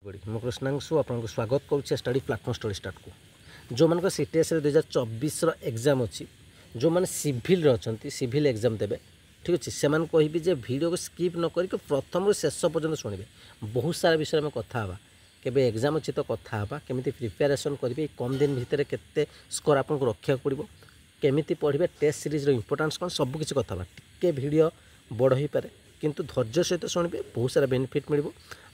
मु कृष्णांशु आपको स्वागत करुच्छे स्टडी प्लाटफर्म स्टडी स्टार्ट को जो मान सीटीएस 2024 एग्जाम अच्छी जो मैंने सिविल अच्छा सिविल एग्जाम देवे ठीक अच्छे से कहि जे वीडियो को स्किप न करके प्रथम शेष पर्यटन शुणे बहुत सारा विषय में कथा केबे एग्जाम अच्छी तो कथा केमी प्रिपेरेसन करेंगे कम दिन भितर केते स्कोर आपको रखा पड़ो केमी पढ़े टेस्ट सीरीज इंपोर्टान्स कौन सबकि कथा टे भिड बड़ हो पारे किंतु धैर्य सहित शुणे बहुत सारा बेनिफिट मिल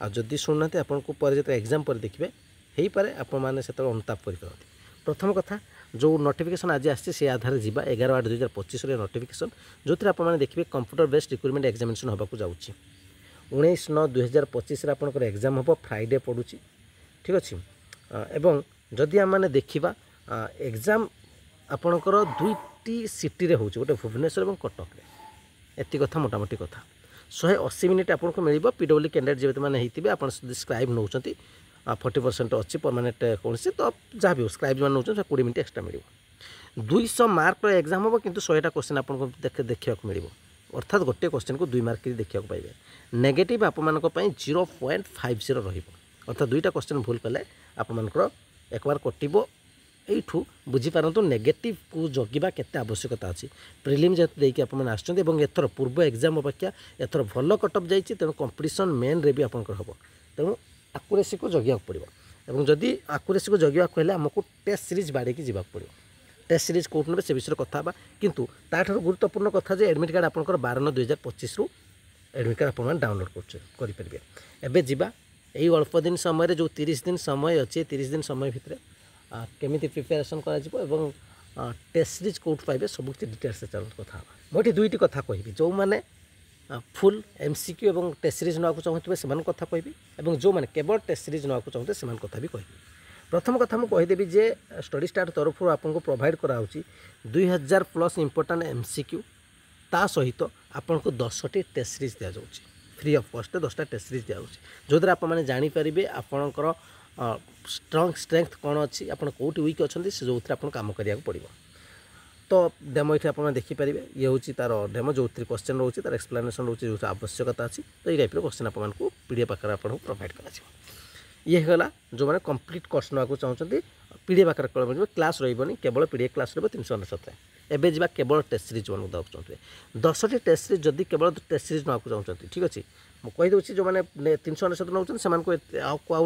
आदि शुणुना आपको पर जो एग्जाम पर देखिए हो पारे आपने से अनुताप कर प्रथम कथा जो नोटिफिकेशन आज आसी आधार जी 11/8/2025 नोटिफिकेशन जो थी आपने देखिए कंप्यूटर बेस्ड रिक्रुटमेंट एग्जामिनेशन होगा जाऊँगी 19/9/2025 आपंकर एग्जाम हम फ्राइडे पड़ू ठीक अच्छे एवं जदि आम मैंने देखा एग्जाम आपणकर दुईटी सिटी रे होचे गोटे भुवनेश्वर और कटक एति कथा मोटामोटी कथा 180 मिनिट आपको मिल पीडब्ल्यू कैंडिडेट जो मैंने होते आप स्क्राइब नौ 40% अच्छी परमानेंट कौन से तो जहाँ भी हो स्क्राइब जो नौ 20 मिनट एक्सट्रा मिल 200 मार्क एग्जाम हम किंतु 100टा क्वेश्चन आपको देखा मिल अर्थात गोटे क्वेश्चन को 2 मार्क देखा पाइबे नेगेटिव आपानी 0.50 रर्थात 2टा क्वेश्चन भूल कले आपर एक बार कटो यू बुझीपारतु नेगेटिव को जगिबा केते आवश्यकता अच्छी प्रिलिम जेहेतु देखिए आपने आसर पूर्व एग्जाम अपेक्षा एथर भल कटअप जाइए तेणु कंपटीशन मेन रे भी आपंकर हम तेणु आकुरेसी को जगिया पड़ो और जदि आकुरेसी को जगिया हेल्ले आमको टेस्ट सीरीज बाड़े जा पड़ो टेस्ट सीरीज कौट ने से विषय कथा किंतु ताठर गुरुत्वपूर्ण कथा जे एडमिट कार्ड आपंकर 12/9/2025 रु एडमिट कार्ड आप डाउनलोड करेंगे एवं जावा यही अल्प दिन समय जो 30 दिन समय अच्छे 30 दिन समय भितर केमी प्रिपेरेसन कर टेस्ट सीरीज कौट पाइबे सब डिटेल्स चल कथा मोटी दुईटी कथा कहि जो मैंने फुल एमसीक्यू और टेस्ट सीरीज नाक चाहूँगे से कथा कहि जो मैंने केवल टेस्ट सीरीज नाक चाहते से कथा भी कहि प्रथम कथा मुझे कहीदेवी जे स्टडी स्टार्ट तरफ आपको प्रोवाइड कराऊँगी 2000+ इंपोर्टाट एमसीक्यू ता सहित आपन को 10टी टेस्ट सीरीज दि जाऊँगी फ्री ऑफ कॉस्ट 10टा टेस्ट सीरीज दि जाऊँगी जो द्वारा आपने जानीपारे आपणकर स्ट्रंग स्ट्रेंथ कौन अच्छी आप कौटी वीक अच्छा से जो आप कम करा पड़ो तो डेमो ये आप देखिपारे ये हूँ तार डेमो जो क्वेश्चन रोचे तार एक्सप्लेनेशन रोचे जो आवश्यकता अच्छी तो ये टाइप क्वेश्चन आपको पीडीएफ आकार आपको प्रोवाइड कर ये गला जो मैंने कंप्लीट कोर्स नाक चाहते पीडीएफ आकार क्लास रही केवल पीडीएफ क्लास रही 399 एवं जा केवल टेस्ट सीरीज मान देवाक चाहते 10टी टेस्ट सीरीज जदि केवल टेस्ट सीरीज नाक चाहते ठीक अच्छे मुझे कहीदे जो मैंने 399 नौ से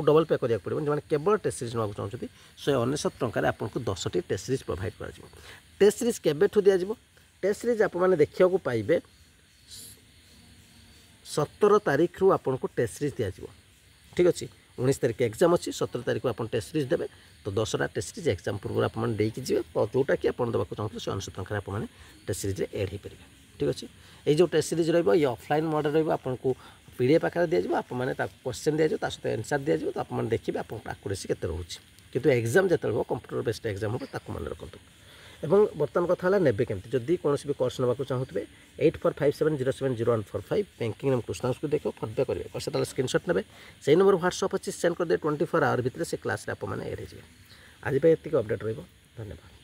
डबल पे करा पड़ो जो केवल टेस्ट सीरीज नाक चाहते 199 टकर आपको 10टी टेस्ट सीरीज प्रोवाइड कर टेस्ट सीरीज केबेठू दि जाव टेस्ट सीरीज आपने देखा पाइबे 17 तारीख रु आपको टेस्ट सीरीज दि जाव ठीक अच्छे 19 तारीख एग्जाम अच्छी 17 तारीख को आप टेस्ट सीरीज देवे तो 10टा टेस्ट सीरीज एग्जाम पूर्व आपने देकी जी तो जोटा कि आप देवाक चाहते 199 टकर आपने टेस्ट सीरीज एड हो पारे ठीक अच्छे ये जो टेस्ट सीरीज रही ऑफलाइन मॉडल रही आपको पीडीएफ आकार दि जाव आपने क्वेश्चन दि जाव सहित आंसर दि जाव तो आपने देखिए आप आकुरेसी केते रोचे किंतु एग्जाम जो हो कंप्यूटर बेस्ड एग्जाम हो ताको मन रखु एवं बर्तमान कथा है नेबे केमती जदि कौन भी कोर्स नाक चाहूँगे 8457070145 बैंकिंग नाम कृष्णांश को देखो फोन पे करेंगे से स्क्रीनशॉट ने से नंबर व्हाट्सअप अच्छी सेंड कर दे 24 आवर भितर से क्लास आपने एड हो आज ये अपडेट रही धन्यवाद।